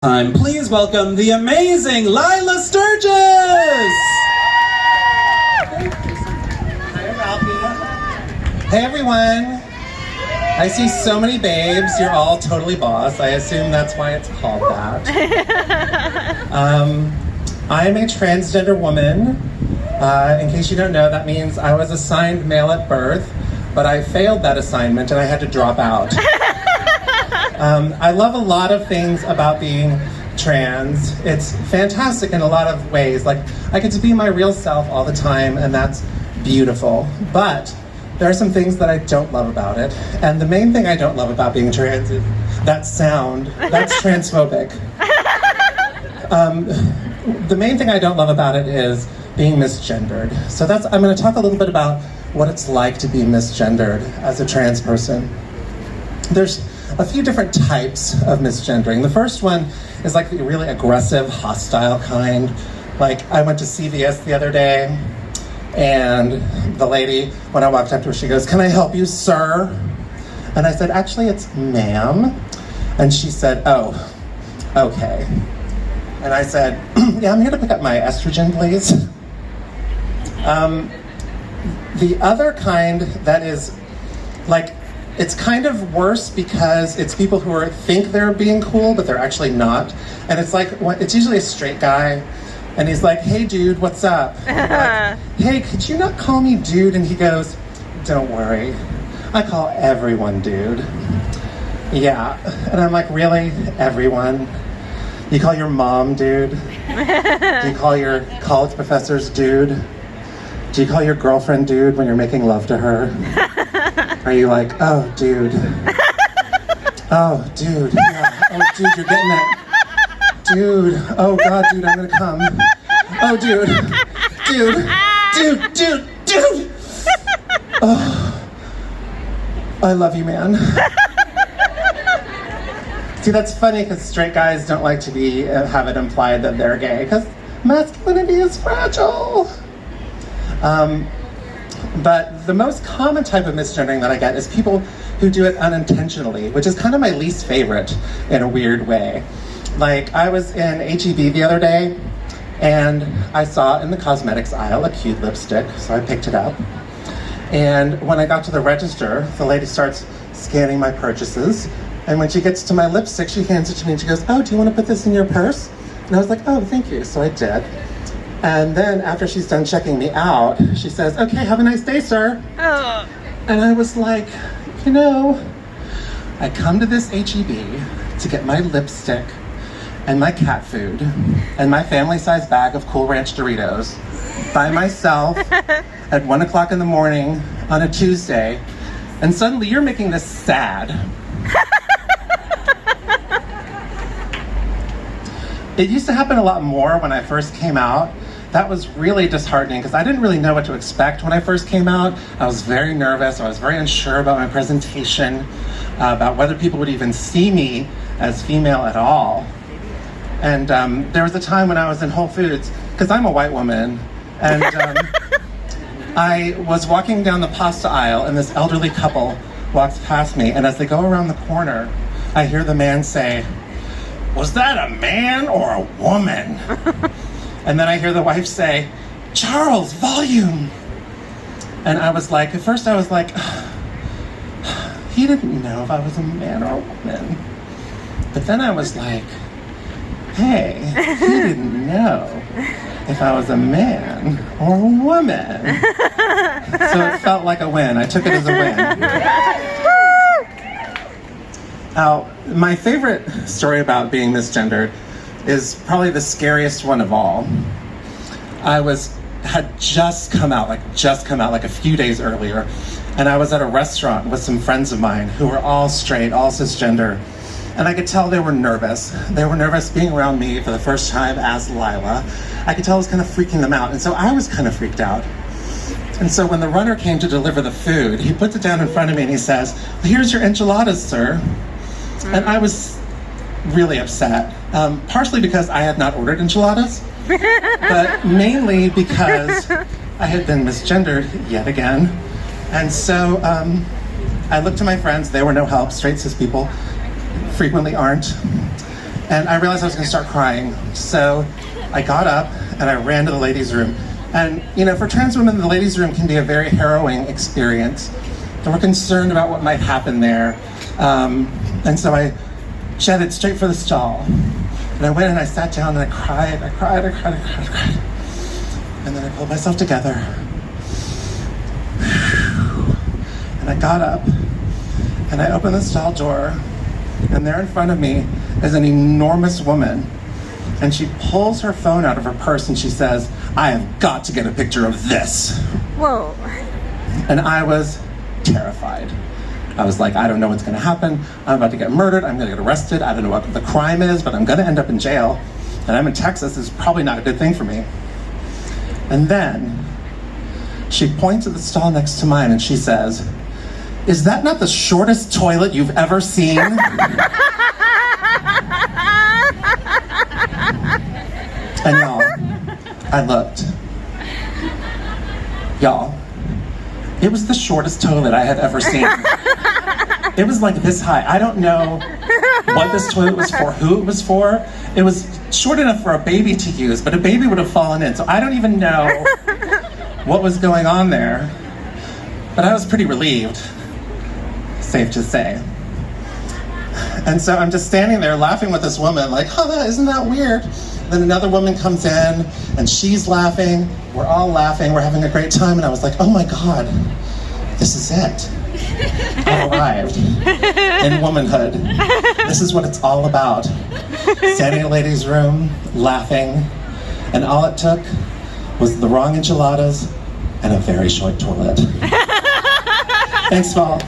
Time, please welcome the amazing Lilah Sturges! Hey everyone! I see so many babes. You're all totally boss. I assume that's why it's called that. I am a transgender woman. In case you don't know, that means I was assigned male at birth, but I failed that assignment and I had to drop out. I love a lot of things about being trans. It's fantastic in a lot of ways. Like, I get to be my real self all the time, and that's beautiful. But there are some things that I don't love about it. And the main thing I don't love about being trans is that sound. That's transphobic. The main thing I don't love about it is being misgendered. So I'm going to talk a little bit about what it's like to be misgendered as a trans person. There's a few different types of misgendering. The first one is like the really aggressive, hostile kind. Like, I went to CVS the other day, and the lady, when I walked up to her, she goes, "Can I help you, sir?" And I said, "Actually, it's ma'am." And she said, "Oh, okay." And I said, "Yeah, I'm here to pick up my estrogen, please." The other kind that is like, it's kind of worse because it's people who think they're being cool, but they're actually not. And it's like, it's usually a straight guy, and he's like, "Hey dude, what's up?" And I'm like, "Hey, could you not call me dude?" And he goes, "Don't worry, I call everyone dude." Yeah, and I'm like, "Really? Everyone? You call your mom dude? Do you call your college professors dude? Do you call your girlfriend dude when you're making love to her? Are you like, oh, dude. Oh, dude. Yeah. Oh, dude, you're getting it. Dude. Oh, God, dude, I'm gonna come. Oh, dude. Dude. Oh, I love you, man." See, that's funny because straight guys don't like to have it implied that they're gay because masculinity is fragile. But the most common type of misgendering that I get is people who do it unintentionally, which is kind of my least favorite in a weird way. Like, I was in H-E-B the other day, and I saw in the cosmetics aisle a cute lipstick, so I picked it up. And when I got to the register, the lady starts scanning my purchases, and when she gets to my lipstick, she hands it to me and she goes, "Oh, do you want to put this in your purse?" And I was like, "Oh, thank you." So I did. And then after she's done checking me out, she says, "Okay, have a nice day, sir." Oh. And I was like, I come to this H-E-B to get my lipstick and my cat food and my family-sized bag of Cool Ranch Doritos by myself at 1 o'clock in the morning on a Tuesday, and suddenly you're making this sad. It used to happen a lot more when I first came out. That was really disheartening because I didn't really know what to expect when I first came out. I was very nervous. I was very unsure about my presentation, about whether people would even see me as female at all. And there was a time when I was in Whole Foods, because I'm a white woman, and I was walking down the pasta aisle, and this elderly couple walks past me, and as they go around the corner, I hear the man say, "Was that a man or a woman?" And then I hear the wife say, "Charles, volume." And I was like, at first I was like, he didn't know if I was a man or a woman. But then I was like, hey, he didn't know if I was a man or a woman. So it felt like a win. I took it as a win. Now, my favorite story about being misgendered is probably the scariest one of all. I had just come out like a few days earlier, and I was at a restaurant with some friends of mine who were all straight, all cisgender, and I could tell they were nervous. They were nervous being around me for the first time as Lilah. I could tell it was kind of freaking them out, and so I was kind of freaked out. And so when the runner came to deliver the food, he puts it down in front of me and he says, "Well, here's your enchiladas, sir." And I was really upset, partially because I had not ordered enchiladas, but mainly because I had been misgendered yet again. And so I looked to my friends. They were no help, straight cis people, frequently aren't. And I realized I was gonna start crying. So I got up and I ran to the ladies' room. And you know, for trans women, the ladies' room can be a very harrowing experience. And we're concerned about what might happen there. And so I jetted straight for the stall. And I went and I sat down and I cried. And then I pulled myself together. And I got up and I opened the stall door. And there in front of me is an enormous woman. And she pulls her phone out of her purse and she says, "I have got to get a picture of this." Whoa. And I was terrified. I was like, I don't know what's gonna happen. I'm about to get murdered. I'm gonna get arrested. I don't know what the crime is, but I'm gonna end up in jail. And I'm in Texas. This is probably not a good thing for me. And then she points at the stall next to mine and she says, "Is that not the shortest toilet you've ever seen?" And y'all, I looked. Y'all, it was the shortest toilet I had ever seen. It was like this high. I don't know what this toilet was for, who it was for. It was short enough for a baby to use, but a baby would have fallen in. So I don't even know what was going on there. But I was pretty relieved, safe to say. And so I'm just standing there laughing with this woman, like, "Oh, isn't that weird?" Then another woman comes in and she's laughing. We're all laughing. We're having a great time. And I was like, oh my God, this is it. I arrived in womanhood. This is what it's all about. Standing in a ladies' room, laughing. And all it took was the wrong enchiladas and a very short toilet. Thanks, y'all.